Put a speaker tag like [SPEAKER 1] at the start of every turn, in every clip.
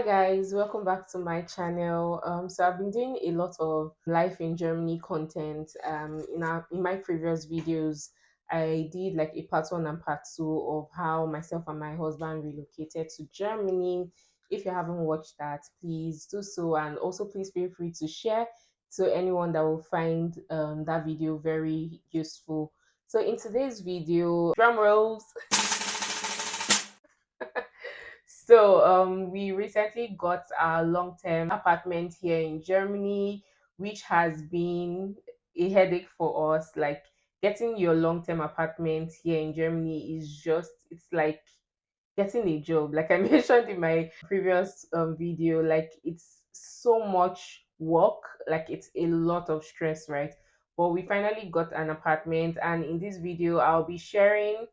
[SPEAKER 1] Guys, welcome back to my channel. So I've been doing a lot of life in Germany content. In my previous videos, I did like a part one and part two of how myself and my husband relocated to Germany. If you haven't watched that, please do so, and also please feel free to share to anyone that will find that video very useful. So in today's video, drum rolls. We recently got our long-term apartment here in Germany, which has been a headache for us. Like getting your long-term apartment here in Germany is just it's like getting a job. Like I mentioned in my previous video, like it's so much work, like it's a lot of stress, right? But we finally got an apartment, and in this video I'll be sharing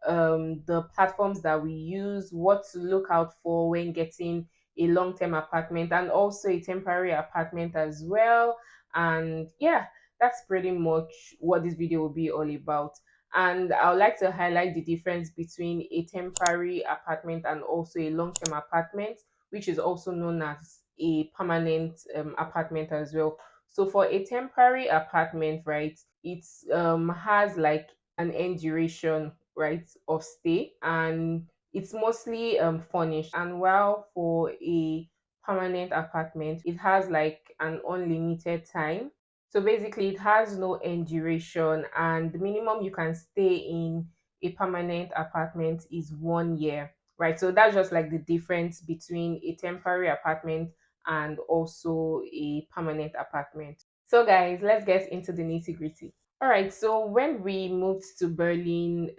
[SPEAKER 1] the platforms that we use, what to look out for when getting a long-term apartment and also a temporary apartment as well. And yeah, that's pretty much what this video will be all about. And I would like to highlight the difference between a temporary apartment and also a long-term apartment, which is also known as a permanent apartment as well. So for a temporary apartment, right, it has like an end duration, right, of stay, and it's mostly furnished. And while for a permanent apartment, it has like an unlimited time. So basically, it has no end duration, and the minimum you can stay in a permanent apartment is 1 year, right? So that's just like the difference between a temporary apartment and also a permanent apartment. So, guys, let's get into the nitty gritty. All right, so when we moved to Berlin,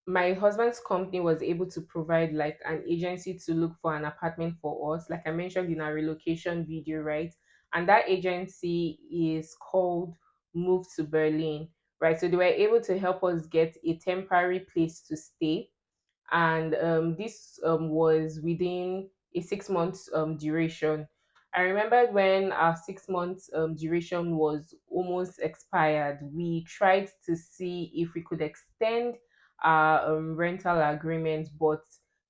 [SPEAKER 1] my husband's company was able to provide like an agency to look for an apartment for us, like I mentioned in our relocation video, right? And that agency is called Move to Berlin, right? So they were able to help us get a temporary place to stay, and this was within a 6 months duration. I remembered when our 6 months duration was almost expired, we tried to see if we could extend our rental agreement, but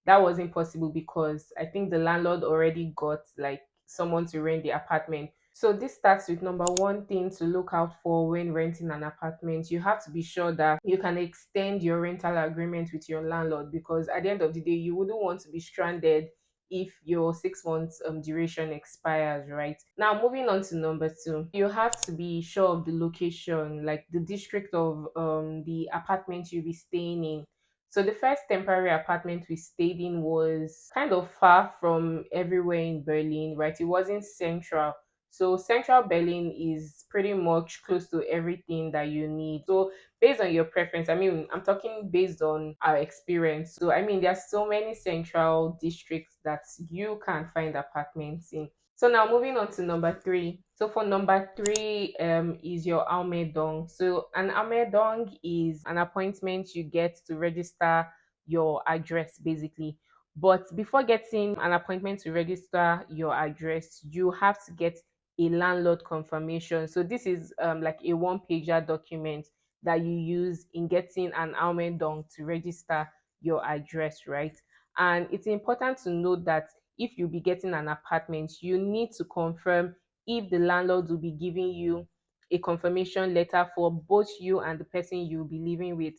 [SPEAKER 1] that wasn't possible because I think the landlord already got like someone to rent the apartment. So this starts with number one thing to look out for when renting an apartment. You have to be sure that you can extend your rental agreement with your landlord, because at the end of the day, you wouldn't want to be stranded if your 6 months duration expires, right? Now, moving on to number two, you have to be sure of the location, like the district of the apartment you'll be staying in. So the first temporary apartment we stayed in was kind of far from everywhere in Berlin, right? It wasn't central. So central Berlin is pretty much close to everything that you need. So based on your preference, I mean, I'm talking based on our experience. So I mean, there's so many central districts that you can find apartments in. So now moving on to number three. So for number three, is your Anmeldung. So an Anmeldung is an appointment you get to register your address basically. But before getting an appointment to register your address, you have to get a landlord confirmation. So this is like a one-pager document that you use in getting an Anmeldung to register your address, right? And it's important to note that if you'll be getting an apartment, you need to confirm if the landlord will be giving you a confirmation letter for both you and the person you'll be living with.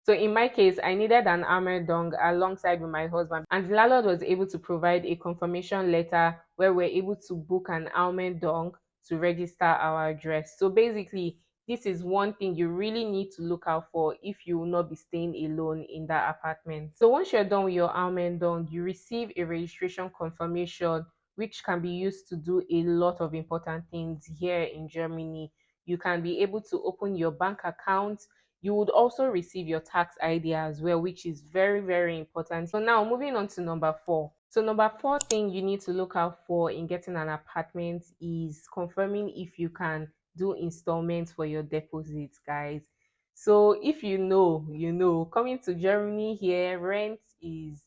[SPEAKER 1] So in my case, I needed an Anmeldung alongside with my husband, and the landlord was able to provide a confirmation letter where we're able to book an Anmeldung to register our address. So basically, this is one thing you really need to look out for if you will not be staying alone in that apartment. So once you're done with your Anmeldung, you receive a registration confirmation, which can be used to do a lot of important things here in Germany. You can be able to open your bank account. You would also receive your tax ID as well, which is very, very important. So now moving on to number four. So number four thing you need to look out for in getting an apartment is confirming if you can do installments for your deposits, guys. So if you know, you know, coming to Germany here, rent is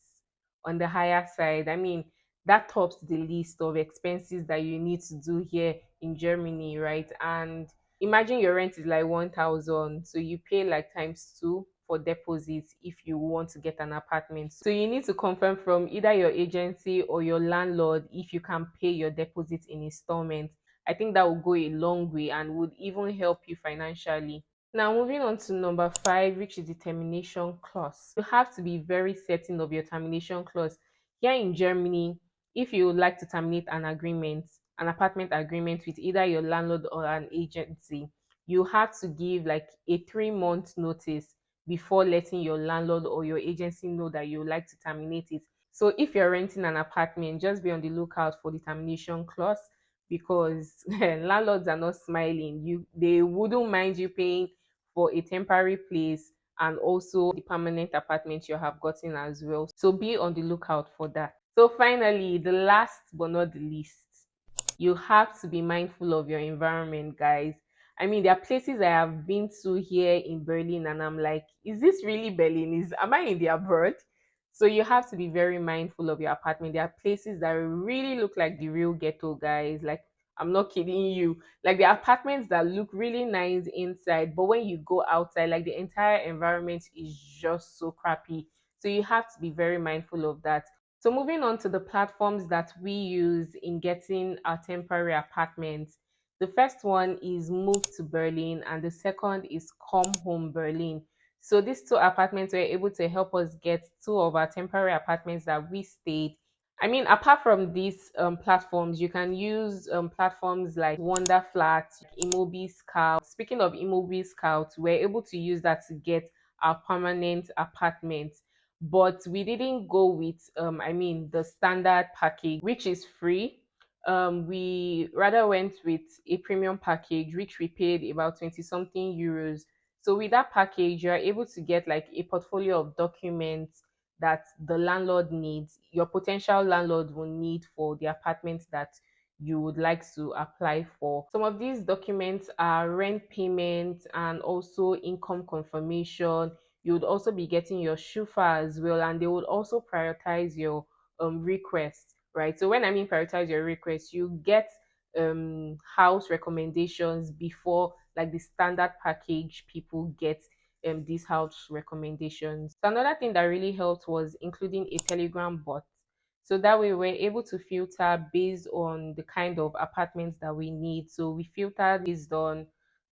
[SPEAKER 1] on the higher side. I mean, that tops the list of expenses that you need to do here in Germany, right? And imagine your rent is like 1,000, so you pay like times two. for deposits if you want to get an apartment. So you need to confirm from either your agency or your landlord if you can pay your deposit in installments. I think that will go a long way and would even help you financially. Now, moving on to number five, which is the termination clause. You have to be very certain of your termination clause. Here in Germany, if you would like to terminate an apartment agreement with either your landlord or an agency, you have to give like a 3 month notice before letting your landlord or your agency know that you would like to terminate it. So if you're renting an apartment, just be on the lookout for the termination clause because landlords are not smiling. They wouldn't mind you paying for a temporary place and also the permanent apartment you have gotten as well. So be on the lookout for that. So finally, the last but not the least, you have to be mindful of your environment, guys. I mean, there are places I have been to here in Berlin, and I'm like, is this really Berlin? Am I in the abroad? So you have to be very mindful of your apartment. There are places that really look like the real ghetto, guys. Like, I'm not kidding you. Like the apartments that look really nice inside, but when you go outside, like the entire environment is just so crappy. So you have to be very mindful of that. So moving on to the platforms that we use in getting our temporary apartments. The first one is Move to Berlin and the second is Come Home Berlin. So these two apartments were able to help us get two of our temporary apartments that we stayed. I mean, apart from these platforms, you can use platforms like Wonder Flat, Imobi Scout. Speaking of Imobi Scout, we're able to use that to get our permanent apartment, but we didn't go with I mean the standard package, which is free. We rather went with a premium package, which we paid about 20 something euros. So with that package, you're able to get like a portfolio of documents that the landlord needs, your potential landlord will need for the apartment that you would like to apply for. Some of these documents are rent payment and also income confirmation. You would also be getting your shufa as well, and they would also prioritize your request, right? So when I mean prioritize your request, you get house recommendations before like the standard package people get these house recommendations. So another thing that really helped was including a Telegram bot. So that way we're able to filter based on the kind of apartments that we need. So we filtered based on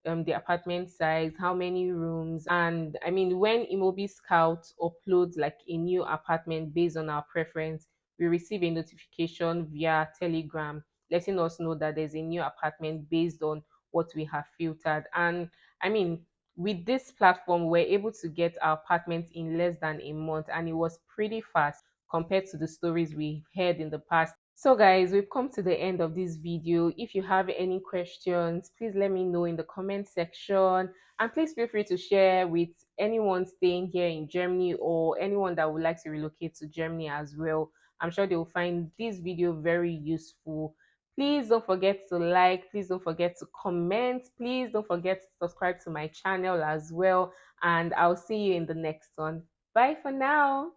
[SPEAKER 1] the apartment size, how many rooms, and I mean when Imobi Scout uploads like a new apartment based on our preference, we receive a notification via Telegram letting us know that there's a new apartment based on what we have filtered. And I mean, with this platform, we're able to get our apartment in less than a month, and it was pretty fast compared to the stories we heard in the past. So guys, we've come to the end of this video. If you have any questions, please let me know in the comment section, and please feel free to share with anyone staying here in Germany or anyone that would like to relocate to Germany as well. I'm sure they will find this video very useful. Please don't forget to like, please don't forget to comment, please don't forget to subscribe to my channel as well, and I'll see you in the next one. Bye for now.